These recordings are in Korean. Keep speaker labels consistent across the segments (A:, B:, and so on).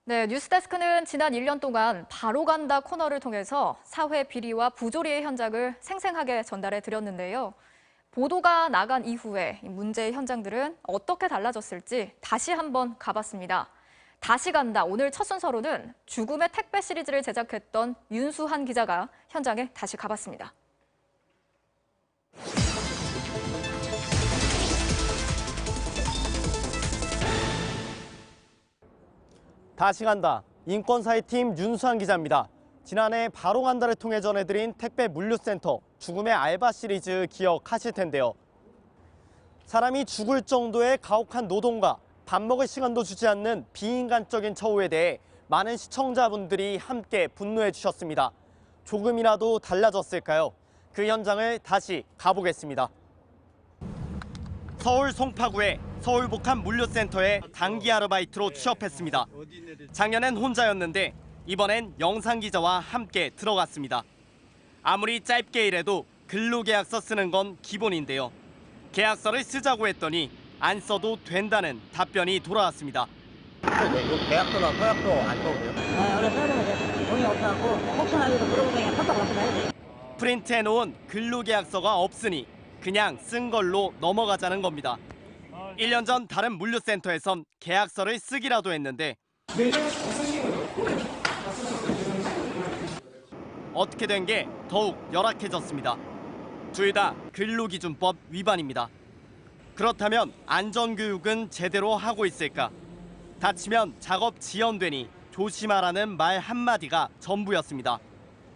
A: 네, 뉴스데스크는 지난 1년 동안 바로 간다 코너를 통해서 사회 비리와 부조리의 현장을 생생하게 전달해 드렸는데요. 보도가 나간 이후에 문제의 현장들은 어떻게 달라졌을지 다시 한번 가봤습니다. 다시 간다. 오늘 첫 순서로는 죽음의 택배 시리즈를 제작했던 윤수한 기자가 현장에 다시 가봤습니다.
B: 다시 간다. 인권사회팀 윤수한 기자입니다. 지난해 바로 간다를 통해 전해드린 택배 물류센터 죽음의 알바 시리즈 기억하실 텐데요. 사람이 죽을 정도의 가혹한 노동과 밥 먹을 시간도 주지 않는 비인간적인 처우에 대해 많은 시청자분들이 함께 분노해 주셨습니다. 조금이라도 달라졌을까요? 그 현장을 다시 가보겠습니다. 서울 송파구의 서울복합 물류센터에 단기 아르바이트로 취업했습니다. 작년엔 혼자였는데 이번엔 영상기자와 함께 들어갔습니다. 아무리 짧게 일해도 근로계약서 쓰는 건 기본인데요. 계약서를 쓰자고 했더니 안 써도 된다는 답변이 돌아왔습니다.
C: 계약서나 서약서 안 써도 돼요?
D: 원래 써야 되는데 돈이 없어갖고 혹시나라도 물어보면 카톡 받고 해야지.
B: 프린트해놓은 근로계약서가 없으니 그냥 쓴 걸로 넘어가자는 겁니다. 1년 전 다른 물류센터에선 계약서를 쓰기라도 했는데 어떻게 된 게 더욱 열악해졌습니다. 둘 다 근로기준법 위반입니다. 그렇다면 안전교육은 제대로 하고 있을까? 다치면 작업 지연되니 조심하라는 말 한마디가 전부였습니다.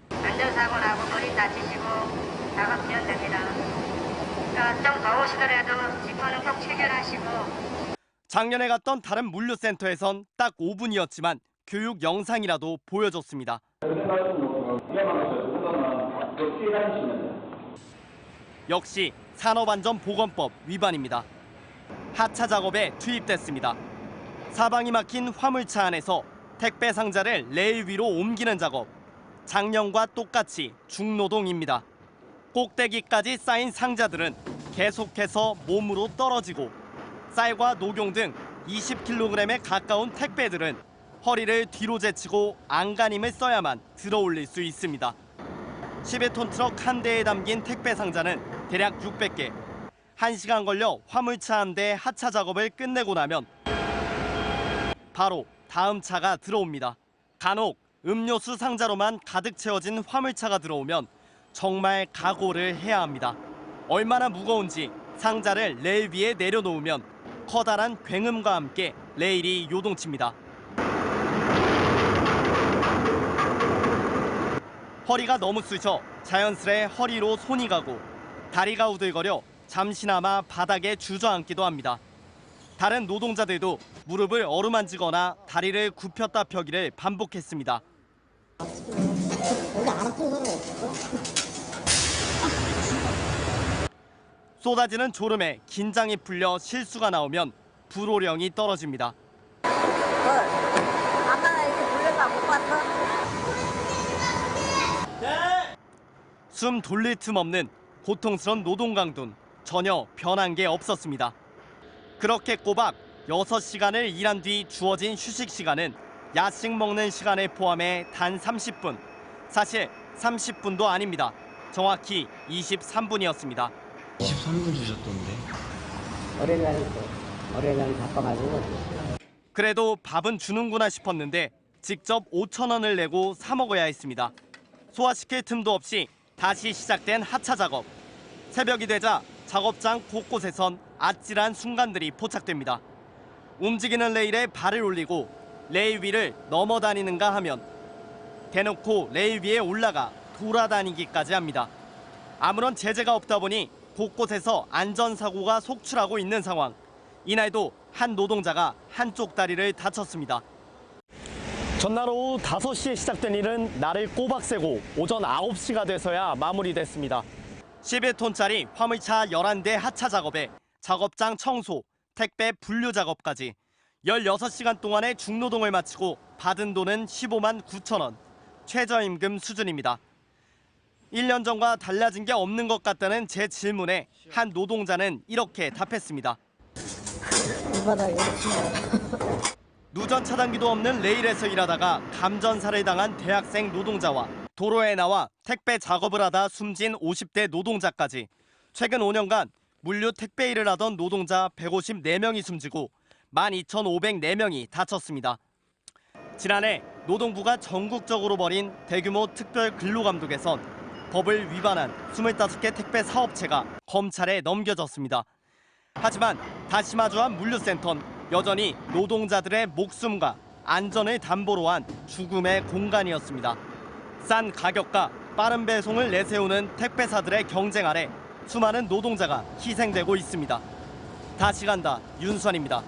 E: 안전사고 나고 머리 다치시고 작업 지연됩니다. 좀 더우시더라도 지퍼는 꼭 체결하시고.
B: 작년에 갔던 다른 물류센터에선 딱 5분이었지만 교육 영상이라도 보여줬습니다. 역시 산업안전보건법 위반입니다. 하차 작업에 투입됐습니다. 사방이 막힌 화물차 안에서 택배 상자를 레일 위로 옮기는 작업. 작년과 똑같이 중노동입니다. 꼭대기까지 쌓인 상자들은 계속해서 몸으로 떨어지고 쌀과 녹용 등 20kg에 가까운 택배들은 허리를 뒤로 제치고 안간힘을 써야만 들어올릴 수 있습니다. 11톤 트럭 한 대에 담긴 택배 상자는 대략 600개. 1시간 걸려 화물차 한 대 하차 작업을 끝내고 나면 바로 다음 차가 들어옵니다. 간혹 음료수 상자로만 가득 채워진 화물차가 들어오면 정말 각오를 해야 합니다. 얼마나 무거운지 상자를 레일 위에 내려놓으면 커다란 굉음과 함께 레일이 요동칩니다. 허리가 너무 쑤셔 자연스레 허리로 손이 가고 다리가 우들거려 잠시나마 바닥에 주저앉기도 합니다. 다른 노동자들도 무릎을 어루만지거나 다리를 굽혔다 펴기를 반복했습니다. 쏟아지는 졸음에 긴장이 풀려 실수가 나오면 불호령이 떨어집니다.
D: 아까 이렇게 불려서 못 봤어?
B: 숨 돌릴 틈 없는 고통스러운 노동 강도는 전혀 변한 게 없었습니다. 그렇게 꼬박 6시간을 일한 뒤 주어진 휴식 시간은 야식 먹는 시간을 포함해 단 30분. 사실 30분도 아닙니다. 정확히 23분이었습니다.
F: 23분 주셨던데.
D: 어린날이 바빠가지고.
B: 그래도 밥은 주는구나 싶었는데 직접 5,000원을 내고 사 먹어야 했습니다. 소화시킬 틈도 없이 다시 시작된 하차 작업. 새벽이 되자 작업장 곳곳에선 아찔한 순간들이 포착됩니다. 움직이는 레일에 발을 올리고 레일 위를 넘어다니는가 하면 대놓고 레일 위에 올라가 돌아다니기까지 합니다. 아무런 제재가 없다 보니 곳곳에서 안전사고가 속출하고 있는 상황. 이날도 한 노동자가 한쪽 다리를 다쳤습니다. 전날 오후 5시에 시작된 일은 날을 꼬박 새고 오전 9시가 돼서야 마무리됐습니다. 11톤짜리 화물차 11대 하차 작업에 작업장 청소, 택배 분류 작업까지 16시간 동안의 중노동을 마치고 받은 돈은 15만 9천 원, 최저임금 수준입니다. 1년 전과 달라진 게 없는 것 같다는 제 질문에 한 노동자는 이렇게 답했습니다. 누전 차단기도 없는 레일에서 일하다가 감전사를 당한 대학생 노동자와 도로에 나와 택배 작업을 하다 숨진 50대 노동자까지 최근 5년간 물류 택배 일을 하던 노동자 154명이 숨지고 12,504명이 다쳤습니다. 지난해 노동부가 전국적으로 벌인 대규모 특별 근로감독에선 법을 위반한 25개 택배 사업체가 검찰에 넘겨졌습니다. 하지만 다시 마주한 물류센터는 여전히 노동자들의 목숨과 안전을 담보로 한 죽음의 공간이었습니다. 싼 가격과 빠른 배송을 내세우는 택배사들의 경쟁 아래 수많은 노동자가 희생되고 있습니다. 다시 간다 윤수환입니다.